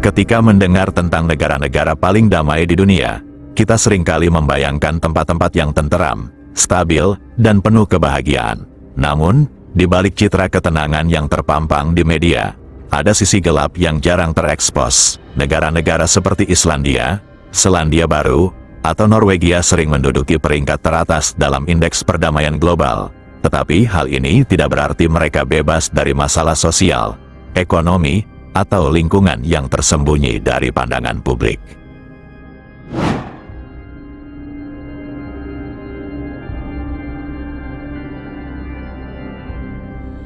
Ketika mendengar tentang negara-negara paling damai di dunia, kita seringkali membayangkan tempat-tempat yang tenteram, stabil, dan penuh kebahagiaan. Namun, di balik citra ketenangan yang terpampang di media, ada sisi gelap yang jarang terekspos. Negara-negara seperti Islandia, Selandia Baru, atau Norwegia sering menduduki peringkat teratas dalam indeks perdamaian global. Tetapi hal ini tidak berarti mereka bebas dari masalah sosial, ekonomi, atau lingkungan yang tersembunyi dari pandangan publik.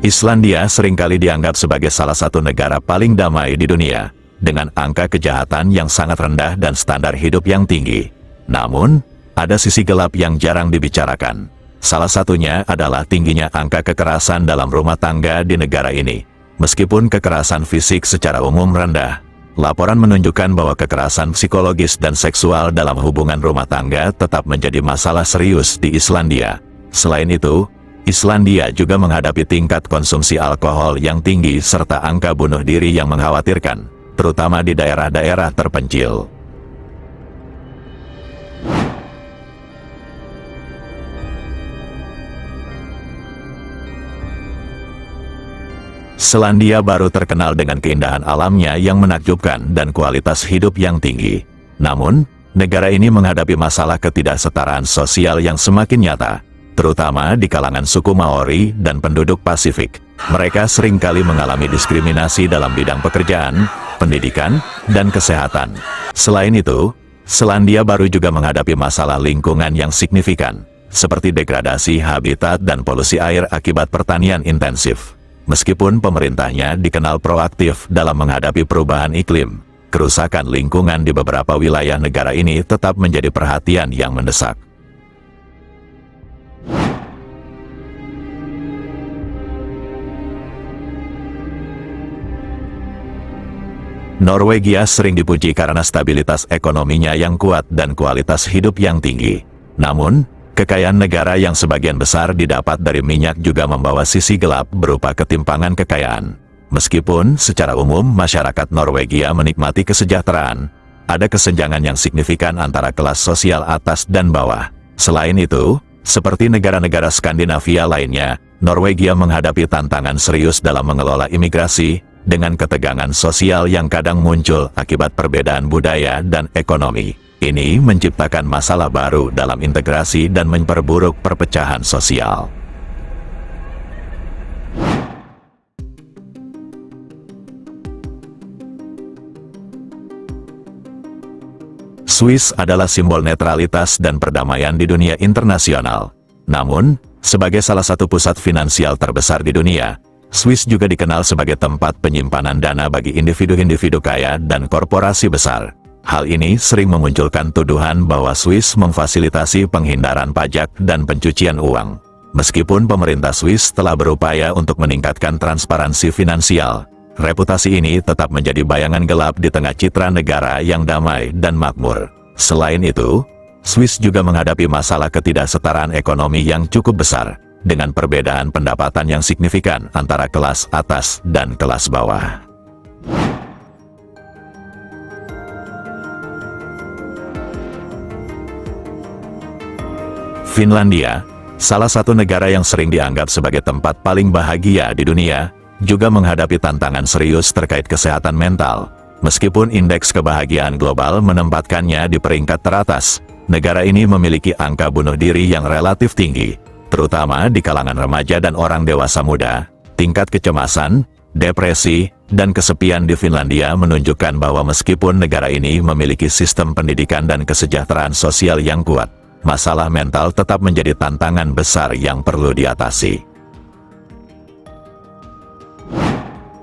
Islandia seringkali dianggap sebagai salah satu negara paling damai di dunia, dengan angka kejahatan yang sangat rendah dan standar hidup yang tinggi. Namun, ada sisi gelap yang jarang dibicarakan. Salah satunya adalah tingginya angka kekerasan dalam rumah tangga di negara ini. Meskipun kekerasan fisik secara umum rendah, laporan menunjukkan bahwa kekerasan psikologis dan seksual dalam hubungan rumah tangga tetap menjadi masalah serius di Islandia. Selain itu, Islandia juga menghadapi tingkat konsumsi alkohol yang tinggi serta angka bunuh diri yang mengkhawatirkan, terutama di daerah-daerah terpencil. Selandia Baru terkenal dengan keindahan alamnya yang menakjubkan dan kualitas hidup yang tinggi. Namun, negara ini menghadapi masalah ketidaksetaraan sosial yang semakin nyata, terutama di kalangan suku Maori dan penduduk Pasifik. Mereka seringkali mengalami diskriminasi dalam bidang pekerjaan, pendidikan, dan kesehatan. Selain itu, Selandia Baru juga menghadapi masalah lingkungan yang signifikan, seperti degradasi habitat dan polusi air akibat pertanian intensif. Meskipun pemerintahnya dikenal proaktif dalam menghadapi perubahan iklim, kerusakan lingkungan di beberapa wilayah negara ini tetap menjadi perhatian yang mendesak. Norwegia sering dipuji karena stabilitas ekonominya yang kuat dan kualitas hidup yang tinggi. Namun, kekayaan negara yang sebagian besar didapat dari minyak juga membawa sisi gelap berupa ketimpangan kekayaan. Meskipun secara umum masyarakat Norwegia menikmati kesejahteraan, ada kesenjangan yang signifikan antara kelas sosial atas dan bawah. Selain itu, seperti negara-negara Skandinavia lainnya, Norwegia menghadapi tantangan serius dalam mengelola imigrasi, dengan ketegangan sosial yang kadang muncul akibat perbedaan budaya dan ekonomi. Ini menciptakan masalah baru dalam integrasi dan memperburuk perpecahan sosial. Swiss adalah simbol netralitas dan perdamaian di dunia internasional. Namun, sebagai salah satu pusat finansial terbesar di dunia, Swiss juga dikenal sebagai tempat penyimpanan dana bagi individu-individu kaya dan korporasi besar. Hal ini sering memunculkan tuduhan bahwa Swiss memfasilitasi penghindaran pajak dan pencucian uang. Meskipun pemerintah Swiss telah berupaya untuk meningkatkan transparansi finansial, reputasi ini tetap menjadi bayangan gelap di tengah citra negara yang damai dan makmur. Selain itu, Swiss juga menghadapi masalah ketidaksetaraan ekonomi yang cukup besar, dengan perbedaan pendapatan yang signifikan antara kelas atas dan kelas bawah. Finlandia, salah satu negara yang sering dianggap sebagai tempat paling bahagia di dunia, juga menghadapi tantangan serius terkait kesehatan mental. Meskipun indeks kebahagiaan global menempatkannya di peringkat teratas, negara ini memiliki angka bunuh diri yang relatif tinggi, terutama di kalangan remaja dan orang dewasa muda. Tingkat kecemasan, depresi, dan kesepian di Finlandia menunjukkan bahwa meskipun negara ini memiliki sistem pendidikan dan kesejahteraan sosial yang kuat, masalah mental tetap menjadi tantangan besar yang perlu diatasi.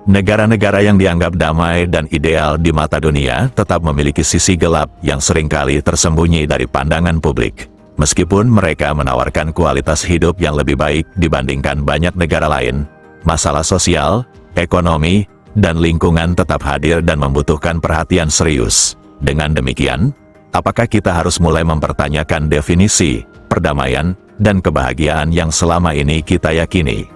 Negara-negara yang dianggap damai dan ideal di mata dunia tetap memiliki sisi gelap yang seringkali tersembunyi dari pandangan publik. Meskipun mereka menawarkan kualitas hidup yang lebih baik dibandingkan banyak negara lain, masalah sosial, ekonomi, dan lingkungan tetap hadir dan membutuhkan perhatian serius. Dengan demikian, apakah kita harus mulai mempertanyakan definisi perdamaian dan kebahagiaan yang selama ini kita yakini?